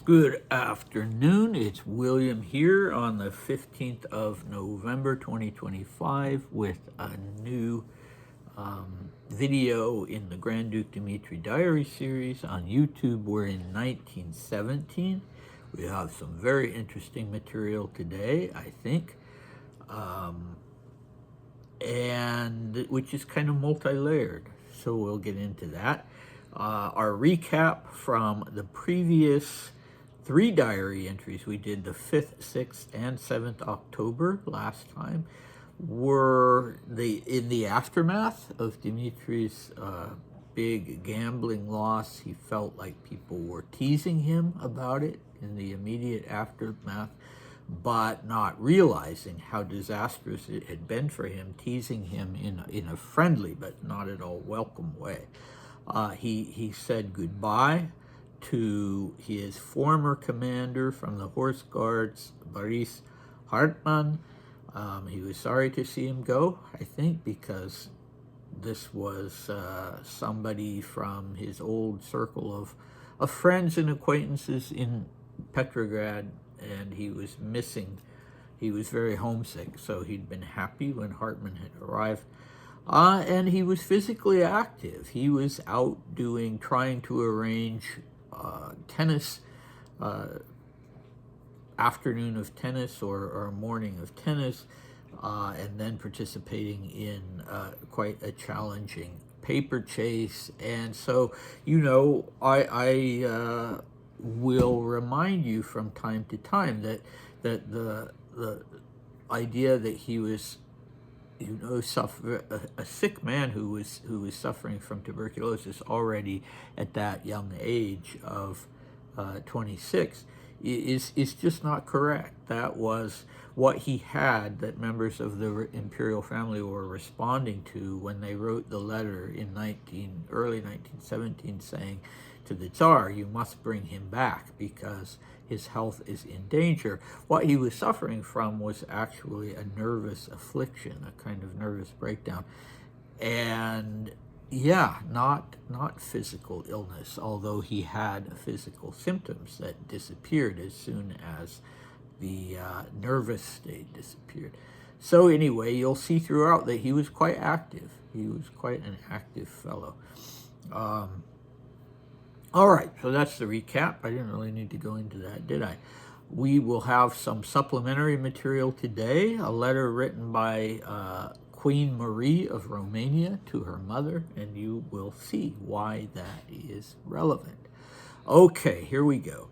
Good afternoon. It's William here on the 15th of November 2025 with a new video in the Grand Duke Dmitri Diary series on YouTube. We're in 1917. We have some very interesting material today, I think, and which is kind of multi-layered. So we'll get into that. Our recap from the previous 3 diary entries we did, the 5th, 6th, and 7th October last time, were in the aftermath of Dimitri's big gambling loss. He felt like people were teasing him about it in the immediate aftermath, but not realizing how disastrous it had been for him, teasing him in a friendly but not at all welcome way. He said goodbye to his former commander from the Horse Guards, Boris Hartmann. He was sorry to see him go, I think, because this was somebody from his old circle of friends and acquaintances in Petrograd, and he was missing. He was very homesick, so he'd been happy when Hartmann had arrived. And he was physically active. He was out trying to arrange tennis, afternoon of tennis or morning of tennis, and then participating in quite a challenging paper chase. And so, I will remind you from time to time that the idea that he was a sick man who was suffering from tuberculosis already at that young age of 26 is just not correct. That was what he had, that members of the imperial family were responding to when they wrote the letter in early 1917 saying to the Tsar, you must bring him back because his health is in danger. What he was suffering from was actually a nervous affliction, a kind of nervous breakdown. And not physical illness, although he had physical symptoms that disappeared as soon as the nervous state disappeared. So anyway, you'll see throughout that he was quite active. He was quite an active fellow. All right, so that's the recap. I didn't really need to go into that, did I? We will have some supplementary material today, a letter written by Queen Marie of Romania to her mother, and you will see why that is relevant. Okay, here we go.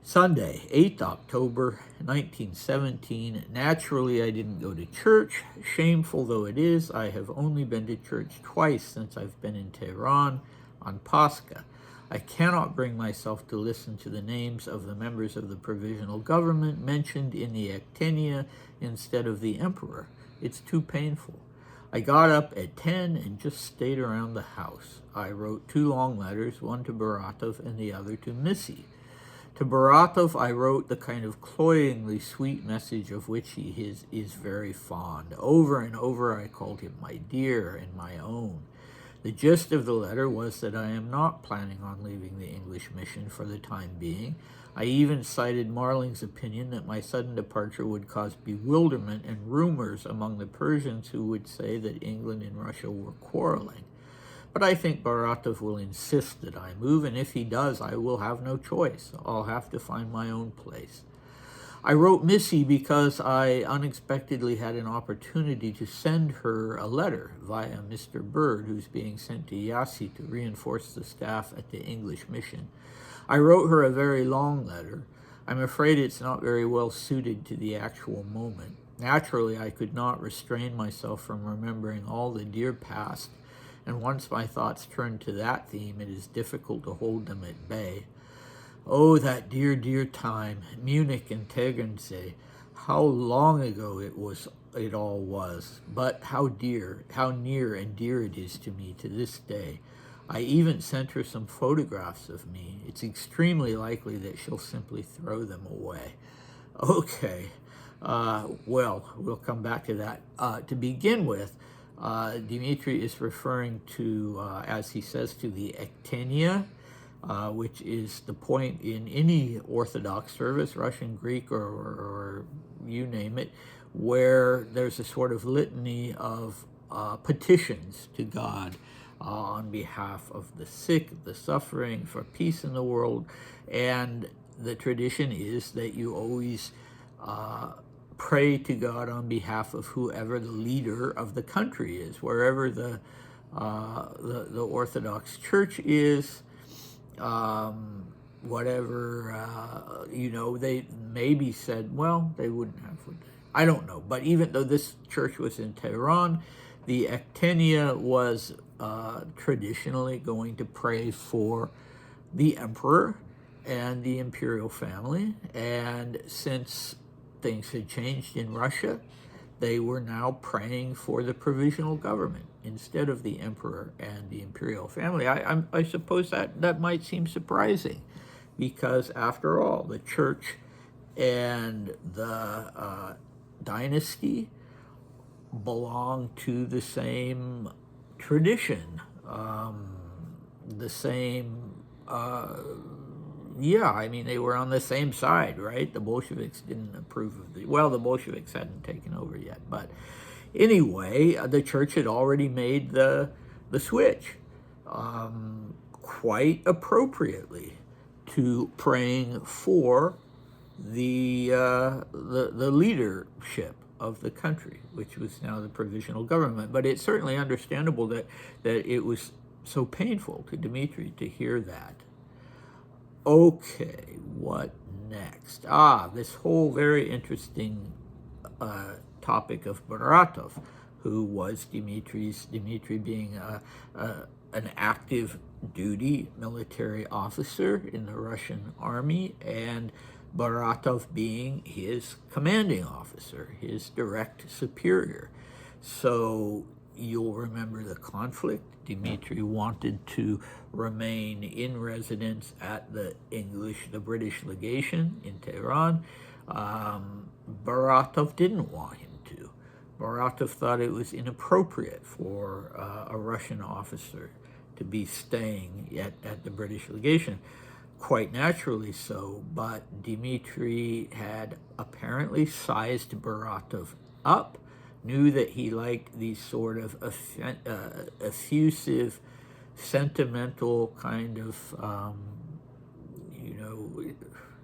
Sunday, 8th October, 1917. Naturally, I didn't go to church. Shameful though it is, I have only been to church twice since I've been in Tehran on Pascha. I cannot bring myself to listen to the names of the members of the provisional government mentioned in the Actenia instead of the emperor. It's too painful. I got up at 10 and just stayed around the house. I wrote 2 long letters, one to Baratov and the other to Missy. To Baratov, I wrote the kind of cloyingly sweet message of which he is very fond. Over and over, I called him my dear and my own. The gist of the letter was that I am not planning on leaving the English mission for the time being. I even cited Marling's opinion that my sudden departure would cause bewilderment and rumors among the Persians who would say that England and Russia were quarreling. But I think Baratov will insist that I move, and if he does, I will have no choice. I'll have to find my own place. I wrote Missy because I unexpectedly had an opportunity to send her a letter via Mr. Bird, who's being sent to Yassi to reinforce the staff at the English mission. I wrote her a very long letter. I'm afraid it's not very well suited to the actual moment. Naturally, I could not restrain myself from remembering all the dear past, and once my thoughts turn to that theme, it is difficult to hold them at bay. Oh, that dear, dear time, Munich and Tegernsee. How long ago it all was, but how near and dear it is to me to this day. I even sent her some photographs of me. It's extremely likely that she'll simply throw them away. Okay, well, we'll come back to that. To begin with, Dmitri is referring to, as he says, to the Actenia. which is the point in any Orthodox service, Russian, Greek, or you name it, where there's a sort of litany of petitions to God on behalf of the sick, the suffering, for peace in the world. And the tradition is that you always pray to God on behalf of whoever the leader of the country is, wherever the Orthodox Church is, whatever, they maybe said, well, they wouldn't have, I don't know. But even though this church was in Tehran, the Ectenia was traditionally going to pray for the emperor and the imperial family. And since things had changed in Russia, they were now praying for the provisional government instead of the emperor and the imperial family. I suppose that might seem surprising, because after all, the church and the dynasty belong to the same tradition, the same, they were on the same side, right? The Bolsheviks didn't approve of the Bolsheviks hadn't taken over yet, but anyway, the church had already made the switch, quite appropriately, to praying for the leadership of the country, which was now the provisional government. But it's certainly understandable that it was so painful to Dmitri to hear that. Okay, what next? This whole very interesting topic of Baratov, who was Dmitri being an active duty military officer in the Russian army, and Baratov being his commanding officer, his direct superior. So you'll remember the conflict. Dmitri wanted to remain in residence at the British legation in Tehran. Baratov didn't want him to. Baratov thought it was inappropriate for a Russian officer to be staying at the British legation. Quite naturally so, but Dmitri had apparently sized Baratov up, knew that he liked these sort of effusive, sentimental kind of,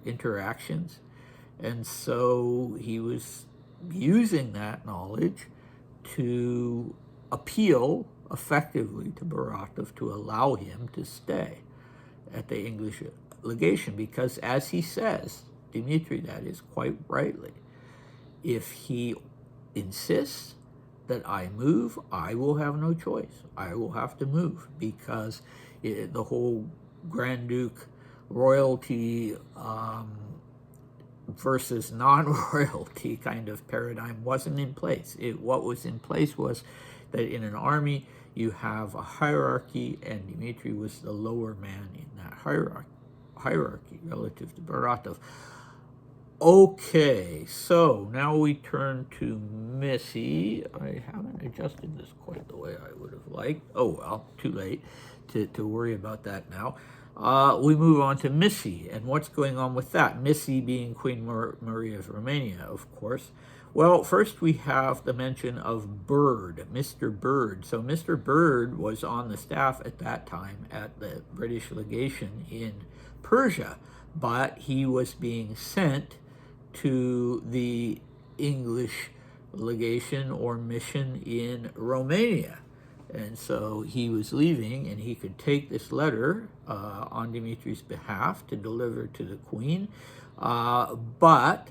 interactions. And so he was using that knowledge to appeal effectively to Baratov to allow him to stay at the English legation, because, as he says, Dmitri, that is, quite rightly, if he insists that I move, I will have no choice. I will have to move, because the whole Grand Duke royalty versus non-royalty kind of paradigm wasn't in place. What was in place was that in an army you have a hierarchy, and Dmitri was the lower man in that hierarchy relative to Baratov. Okay, so now we turn to Missy. I haven't adjusted this quite the way I would have liked. Oh well, too late to worry about that now. We move on to Missy, and what's going on with that? Missy being Queen Marie of Romania, of course. Well, first we have the mention of Byrd, Mr. Byrd. So Mr. Byrd was on the staff at that time at the British legation in Persia, but he was being sent to the English legation or mission in Romania. And so he was leaving, and he could take this letter on Dmitri's behalf to deliver to the Queen. But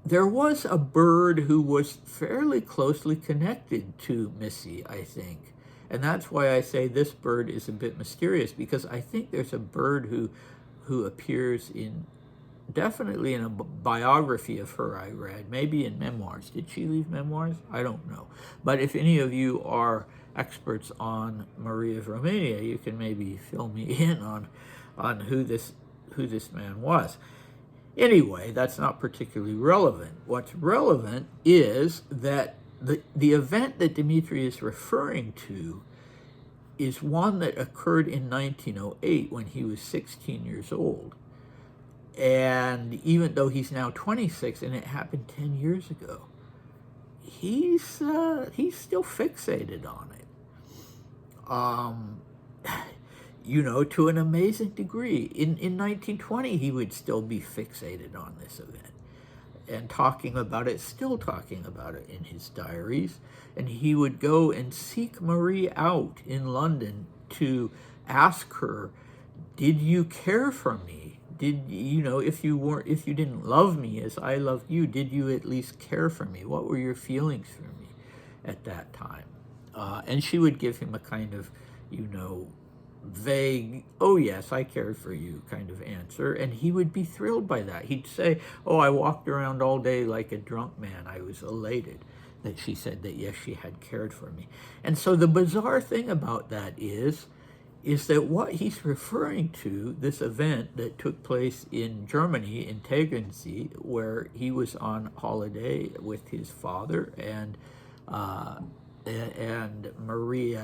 there was a Byrd who was fairly closely connected to Missy, I think. And that's why I say this Byrd is a bit mysterious, because I think there's a Byrd who appears definitely in a biography of her I read, maybe in memoirs. Did she leave memoirs? I don't know. But if any of you are experts on Marie of Romania, you can maybe fill me in on who this man was. Anyway, that's not particularly relevant. What's relevant is that the event that Dmitri is referring to is one that occurred in 1908 when he was 16 years old. And even though he's now 26 and it happened 10 years ago, he's still fixated on it. To an amazing degree. In 1920, he would still be fixated on this event and still talking about it in his diaries. And he would go and seek Marie out in London to ask her, did you care for me? Did if you didn't love me as I loved you, did you at least care for me? What were your feelings for me at that time? And she would give him a kind of, vague, oh yes, I cared for you kind of answer. And he would be thrilled by that. He'd say, oh, I walked around all day like a drunk man. I was elated that she said that, yes, she had cared for me. And so the bizarre thing about that is that what he's referring to, this event that took place in Germany, in Tegernsee, where he was on holiday with his father, and Marie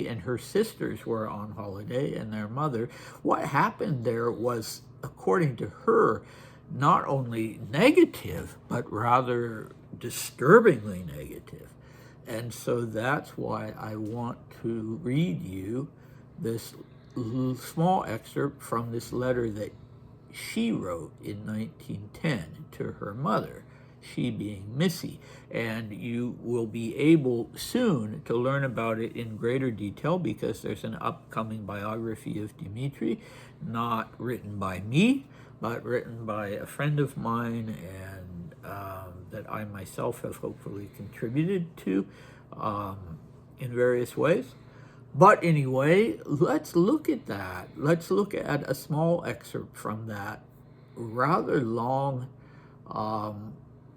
and her sisters were on holiday, and their mother. What happened there was, according to her, not only negative, but rather disturbingly negative. And so that's why I want to read you this small excerpt from this letter that she wrote in 1910 to her mother, she being Missy. And you will be able soon to learn about it in greater detail, because there's an upcoming biography of Dmitri, not written by me, but written by a friend of mine, and that I myself have hopefully contributed to in various ways. But anyway, let's look at that. Let's look at a small excerpt from that rather long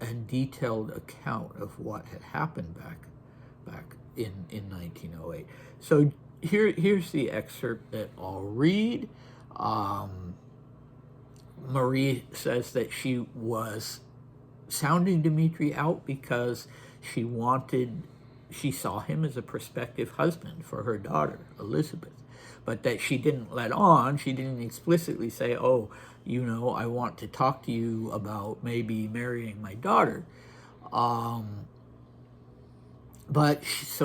and detailed account of what had happened back in 1908. So here's the excerpt that I'll read. Marie says that she was sounding Dmitri out because she saw him as a prospective husband for her daughter, Elizabeth, but that she didn't let on. She didn't explicitly say, oh, I want to talk to you about maybe marrying my daughter. So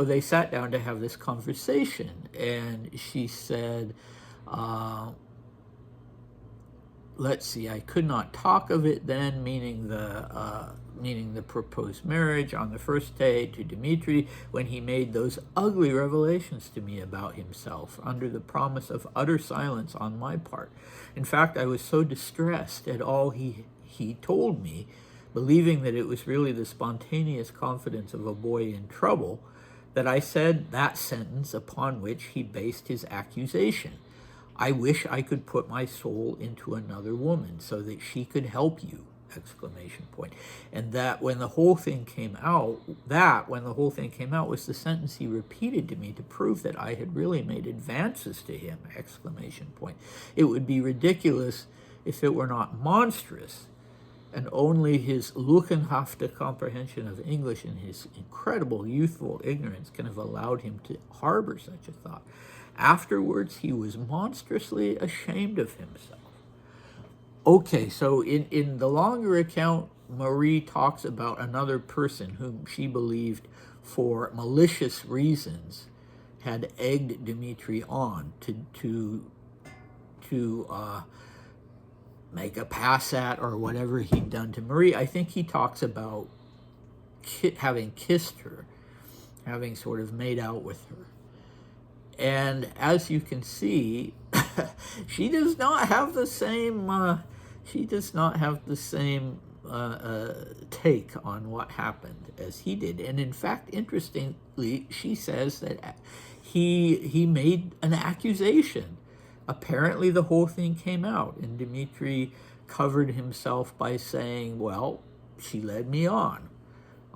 they sat down to have this conversation, and she said, let's see, I could not talk of it then, meaning the proposed marriage, on the first day to Dmitri, when he made those ugly revelations to me about himself, under the promise of utter silence on my part. In fact, I was so distressed at all he told me, believing that it was really the spontaneous confidence of a boy in trouble, that I said that sentence upon which he based his accusation. I wish I could put my soul into another woman so that she could help you! Exclamation point. And that when the whole thing came out was the sentence he repeated to me to prove that I had really made advances to him! Exclamation point. It would be ridiculous if it were not monstrous, and only his lückenhafte comprehension of English and his incredible youthful ignorance can have allowed him to harbor such a thought. Afterwards, he was monstrously ashamed of himself. Okay, so in the longer account, Marie talks about another person whom she believed, for malicious reasons, had egged Dmitri on to make a pass at, or whatever he'd done to Marie. I think he talks about having kissed her, having sort of made out with her. And as you can see, she does not have the same take on what happened as he did. And in fact, interestingly, she says that he made an accusation. Apparently the whole thing came out, and Dmitri covered himself by saying, well, she led me on.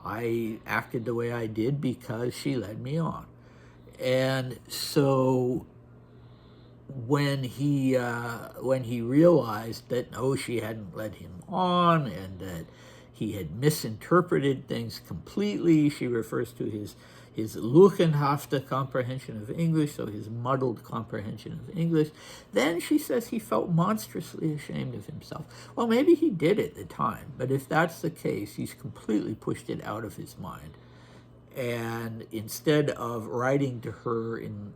I acted the way I did because she led me on. And so when he realized that no, she hadn't led him on, and that he had misinterpreted things completely, she refers to his his lückenhafte comprehension of English, so his muddled comprehension of English. Then she says he felt monstrously ashamed of himself. Well, maybe he did at the time, but if that's the case, he's completely pushed it out of his mind. And instead of writing to her in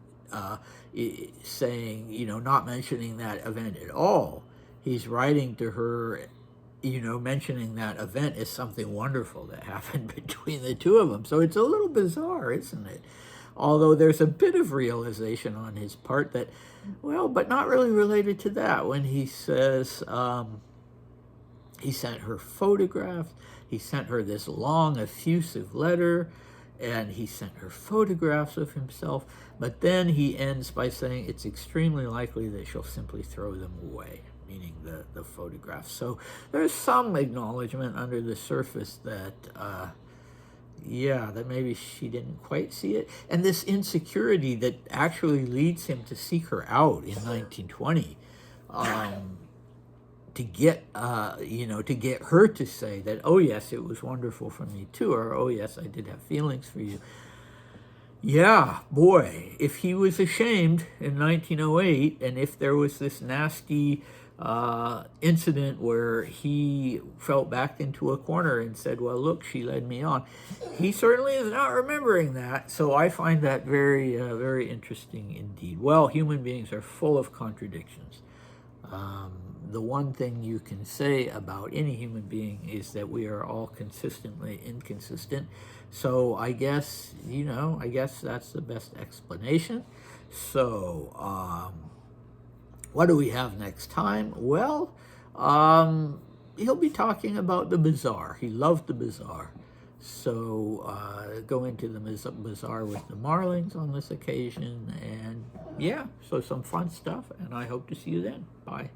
saying, not mentioning that event at all, he's writing to her, mentioning that event as something wonderful that happened between the two of them. So it's a little bizarre, isn't it? Although there's a bit of realization on his part that, well, but not really related to that, when he says he sent her photographs, he sent her this long, effusive letter, and he sent her photographs of himself, but then he ends by saying it's extremely likely that she'll simply throw them away, meaning the photographs. So there's some acknowledgement under the surface that, that maybe she didn't quite see it. And this insecurity that actually leads him to seek her out in 1920, to get her to say that, oh yes, it was wonderful for me too, or oh yes, I did have feelings for you. Yeah, boy, if he was ashamed in 1908, and if there was this nasty incident where he felt backed into a corner and said, well, look, she led me on, he certainly is not remembering that. So I find that very, very interesting indeed. Well, human beings are full of contradictions. The one thing you can say about any human being is that we are all consistently inconsistent. So I guess, that's the best explanation. So what do we have next time? Well, he'll be talking about the bazaar. He loved the bazaar. So go into the bazaar with the Marlings on this occasion. And yeah, so some fun stuff. And I hope to see you then. Bye.